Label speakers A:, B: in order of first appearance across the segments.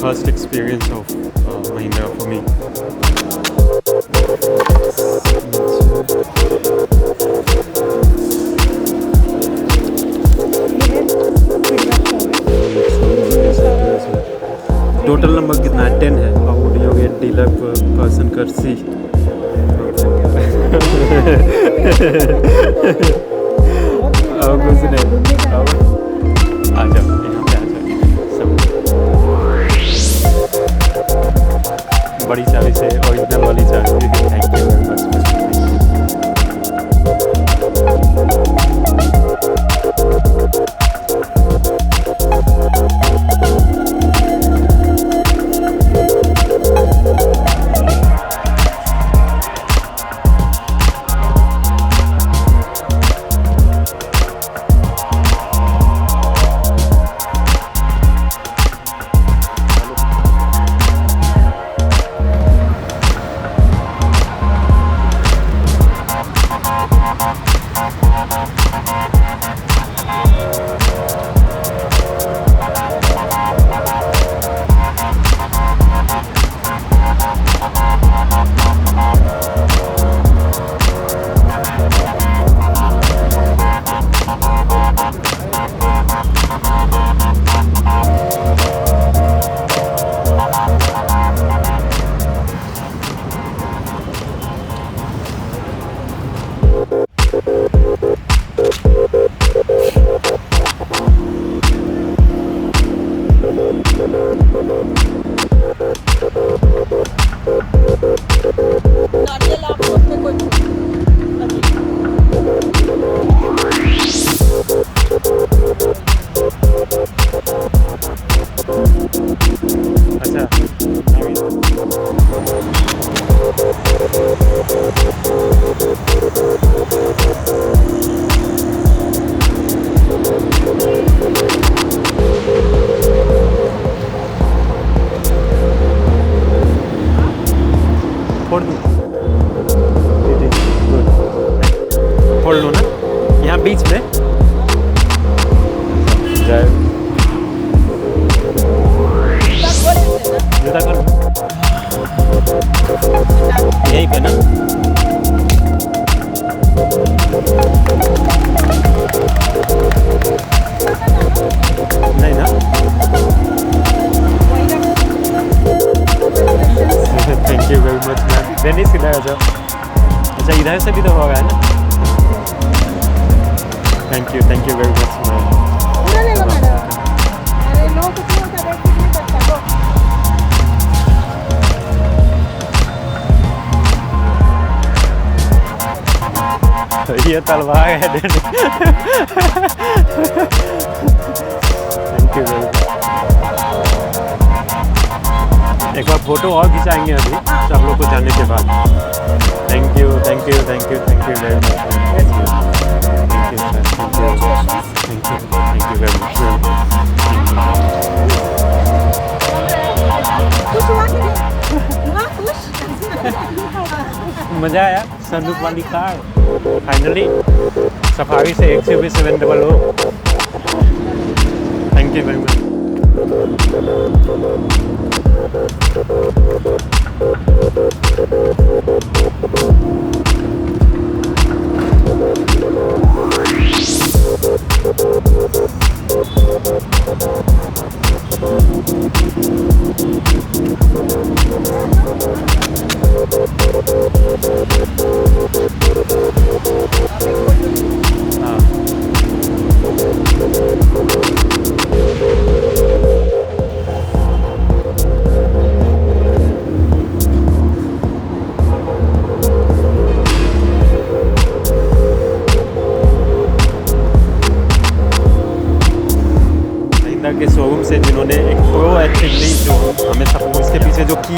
A: first experience of Mahindra for me. Total number कितना है? 10 है। ऑडियो गेट डीलर पर्सन कर सी। अब कुछ नहीं, अब आ जाओ यहाँ पे, आ जाओ सब। बड़ी चाबी से ओरिजिनल वाली चाबी। Thank you very much. फोड़ लो ना यहाँ बीच में। जूता करो यहीं पे ना। नहीं ना। Thank you very much ma'am. Dennis इधर आ जाओ। अच्छा इधर से भी तो होगा है ना। Thank you very much ma'am. ये तलवार है। Thank you very much. एक बार फोटो और खिंचाएंगे अभी सब लोग को जाने के बाद। Thank you very much. Thank you very much. मज़ा आया। संदूक वाली कार फाइनली सफारी से XUV700। Thank you very much. के शोरूम से जिन्होंने एक प्रोएक्टिवली जो हमें सपोर्ट, इसके पीछे जो की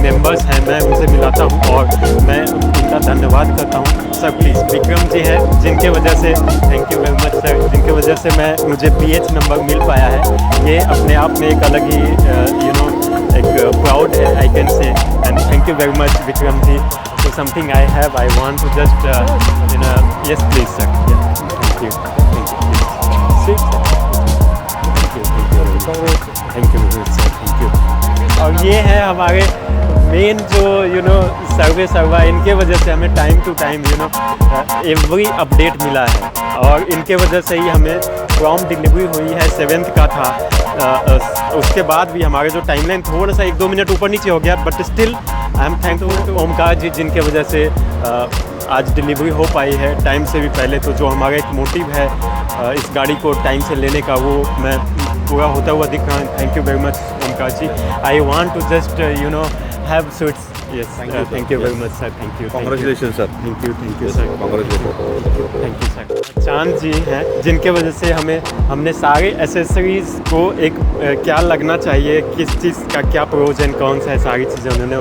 A: मेंबर्स हैं मैं उनसे मिलाता हूं और मैं उनका धन्यवाद करता हूं। सर प्लीज़ विक्रम जी हैं जिनके वजह से, thank you very much sir, जिनके वजह से मुझे PH नंबर मिल पाया है। ये अपने आप में एक अलग ही एक प्राउड है I can say. And thank you very much Vikram ji. So something I have I want to just yes please sir. Thank you. Thank you. Thank you sir, thank you. और ये है हमारे मेन जो सर्वे सर्वा, इनके वजह से हमें time to time every update मिला है, और इनके वजह से ही हमें प्रॉम्प्ट डिलीवरी हुई है। 7th का था, उसके बाद भी हमारे जो टाइमलाइन थोड़ा सा 1-2 मिनट ऊपर नीचे हो गया, but still I am thankful to Omkar ji, जिनके वजह से आज डिलीवरी हो पाई है टाइम से भी पहले। तो जो हमारा एक मोटिव है इस गाड़ी को टाइम से लेने का, वो मैं पूरा होता हुआ दिख रहा हूँ। Thank you very much Omkar ji. I want to just have sweets. Yes, thank you very much sir, thank you.
B: Congratulation sir.
A: Thank you sir,
B: congratulation.
A: Thank you sir. Chand ji हैं, जिनके वजह से हमने सारे एसेसरीज़ को एक क्या लगना चाहिए, किस चीज़ का क्या प्रोज एंड कॉन्स है, सारी चीज़ें उन्होंने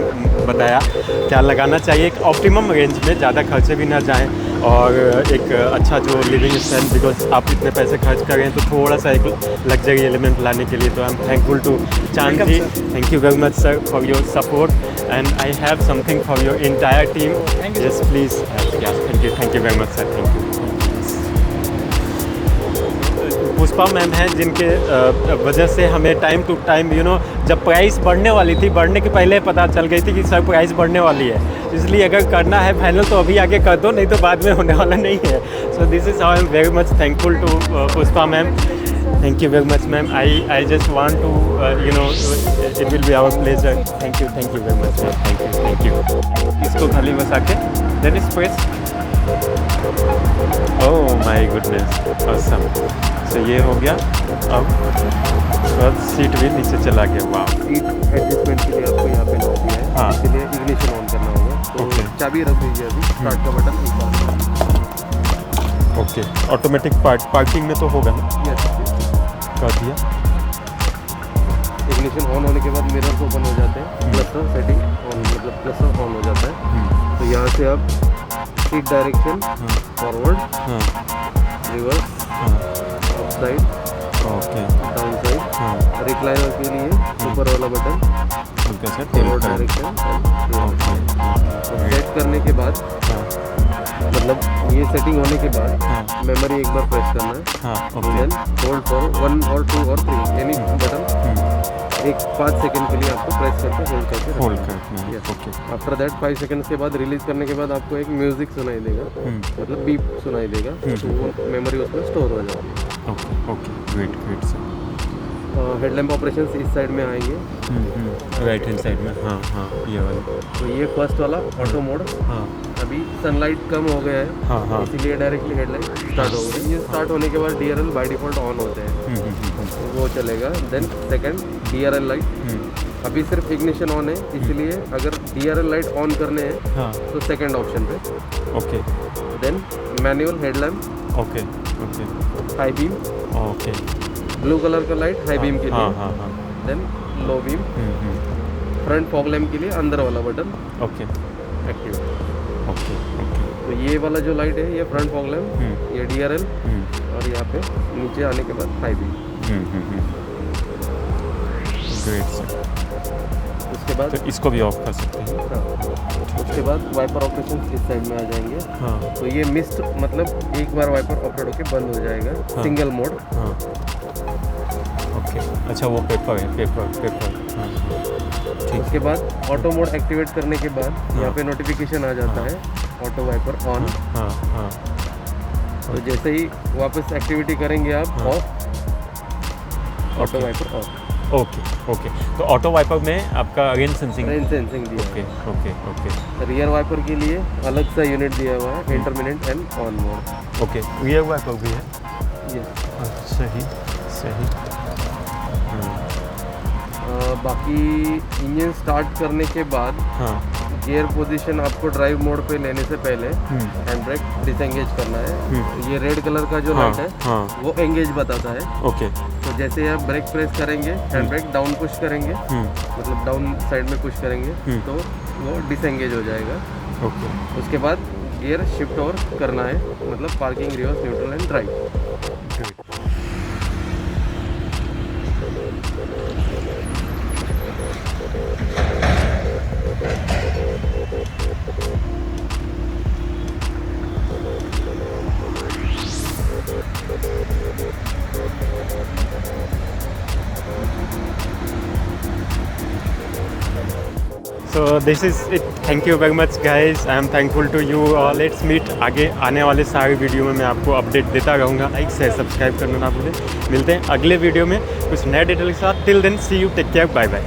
A: बताया क्या लगाना चाहिए। एक ऑप्टिमम रेंज में, ज़्यादा खर्चे भी ना जाएं, और एक अच्छा जो लिविंग स्टाइल, बिकॉज आप इतने पैसे खर्च कर रहे हैं तो थोड़ा सा एक लग्जरी एलिमेंट लाने के लिए। तो आई am thankful to Chand ji. Thank you very much sir for your support, and I have something for your entire team. Yes please. Thank you very much sir, thank you. Pushpa ma'am हैं, जिनके वजह से हमें time to time जब price बढ़ने वाली थी, बढ़ने के पहले पता चल गई थी कि सर प्राइस बढ़ने वाली है, इसलिए अगर करना है फाइनल तो अभी आगे कर दो, नहीं तो बाद में होने वाला नहीं है। So this is how I am very much thankful to Pushpa ma'am. Thank you very much ma'am. I just want to it will be our pleasure. Thank you very much ma'am, thank you. इसको खाली बस आके then is press. Oh my goodness, awesome. तो ये हो गया। अब seat भी नीचे चला गया। वाह।
B: सीट एडजस्टमेंट के लिए आपको यहाँ पे लॉक दिया है।
A: हाँ।
B: इसलिए इग्निशन ऑन करना होगा, तो चाबी रख दीजिए अभी, स्टार्ट का बटन एक बार।
A: ओके, ऑटोमेटिक पार्किंग में तो होगा ना?
B: यस,
A: कर दिया।
B: इग्निशन ऑन होने के बाद मिरर्स ओपन हो जाते हैं, क्लस्टर सेटिंग ऑन, मतलब क्लस्टर ऑन हो जाता है। तो यहाँ से आप seat direction, forward, reverse, up side,
A: okay,
B: down side, recliner के लिए ऊपर वाला बटन, फॉरवर्ड डायरेक्शन, सेट करने के बाद, मतलब ये सेटिंग होने के बाद मेमोरी एक बार प्रेस करना है, देन होल्ड फॉर 1 और 2 और 3 एनी बटन एक 5 सेकंड के लिए आपको प्रेस करके होल्ड करना है। ओके। आफ्टर दैट 5 सेकंड्स के बाद रिलीज करने के बाद आपको एक म्यूजिक सुनाई देगा, मतलब बीप सुनाई देगा, तो वो मेमोरी उसमें स्टोर हो जाती है।
A: Okay, great sir.
B: Headlamp operations इस साइड में आएंगे,
A: राइट हैंड साइड में। हाँ, ये वाला।
B: तो ये फर्स्ट वाला ऑटो मोड। अभी सनलाइट कम हो गया है, इसीलिए डायरेक्टली हेडलाइट स्टार्ट हो गई। ये स्टार्ट होने के बाद DRL बाय डिफॉल्ट ऑन होते हैं, तो वो चलेगा। देन सेकंड DRL लाइट, अभी सिर्फ इग्निशन ऑन है, इसलिए अगर DRL लाइट ऑन करने हैं तो सेकंड ऑप्शन पे।
A: Okay.
B: Then manual headlamp,
A: okay,
B: high beam,
A: okay,
B: blue colour का लाइट हाई बीम के लिए, then low beam, front fog lamp के लिए अंदर वाला बटन,
A: ओके,
B: एक्टिवेट।
A: ओके।
B: तो ये वाला जो लाइट है ये फ्रंट फॉग लैम्प, ये DRL, और यहाँ पे नीचे आने के बाद हाई बीम।
A: Great sir.
B: उसके बाद
A: तो इसको भी ऑफ कर सकते हैं।
B: उसके बाद वाइपर ऑपरेशन इस साइड में आ जाएंगे। तो ये मिस्ट, मतलब एक बार वाइपर ऑपरेट होके बंद हो जाएगा, सिंगल मोड।
A: ओके, अच्छा वो पेपर है, पेपर।
B: उसके बाद ऑटो मोड एक्टिवेट करने के बाद यहाँ पे नोटिफिकेशन आ जाता है, ऑटो वाइपर ऑन। तो जैसे ही वापस एक्टिविटी करेंगे आप, off, auto wiper off.
A: Okay. तो ऑटो वाइपर में आपका रेन सेंसिंग
B: दिया।
A: ओके।
B: रियर वाइपर के लिए अलग सा यूनिट दिया हुआ है, intermittent and on mode.
A: Okay, rear wiper भी है।
B: यस,
A: सही।
B: बाकी इंजन स्टार्ट करने के बाद गियर पोजीशन आपको ड्राइव मोड पे लेने से पहले हैंड ब्रेक डिसएंगेज करना है। ये रेड कलर का जो लाइट है वो एंगेज बताता है।
A: ओके।
B: तो जैसे आप ब्रेक प्रेस करेंगे, हैंड ब्रेक डाउन पुश करेंगे, मतलब डाउन साइड में पुश करेंगे, तो वो डिसएंगेज हो जाएगा।
A: ओके।
B: उसके बाद गियर शिफ्ट ओवर करना है, मतलब parking, reverse, neutral and drive.
A: So this is it, thank you very much guys, I am thankful to you. Let's meet आगे आने वाले सारे वीडियो में मैं आपको अपडेट देता रहूँगा। लाइक से सब्सक्राइब करना ना भूलें। मिलते हैं अगले वीडियो में कुछ नए डिटेल के साथ। Till then see you, take care, bye bye.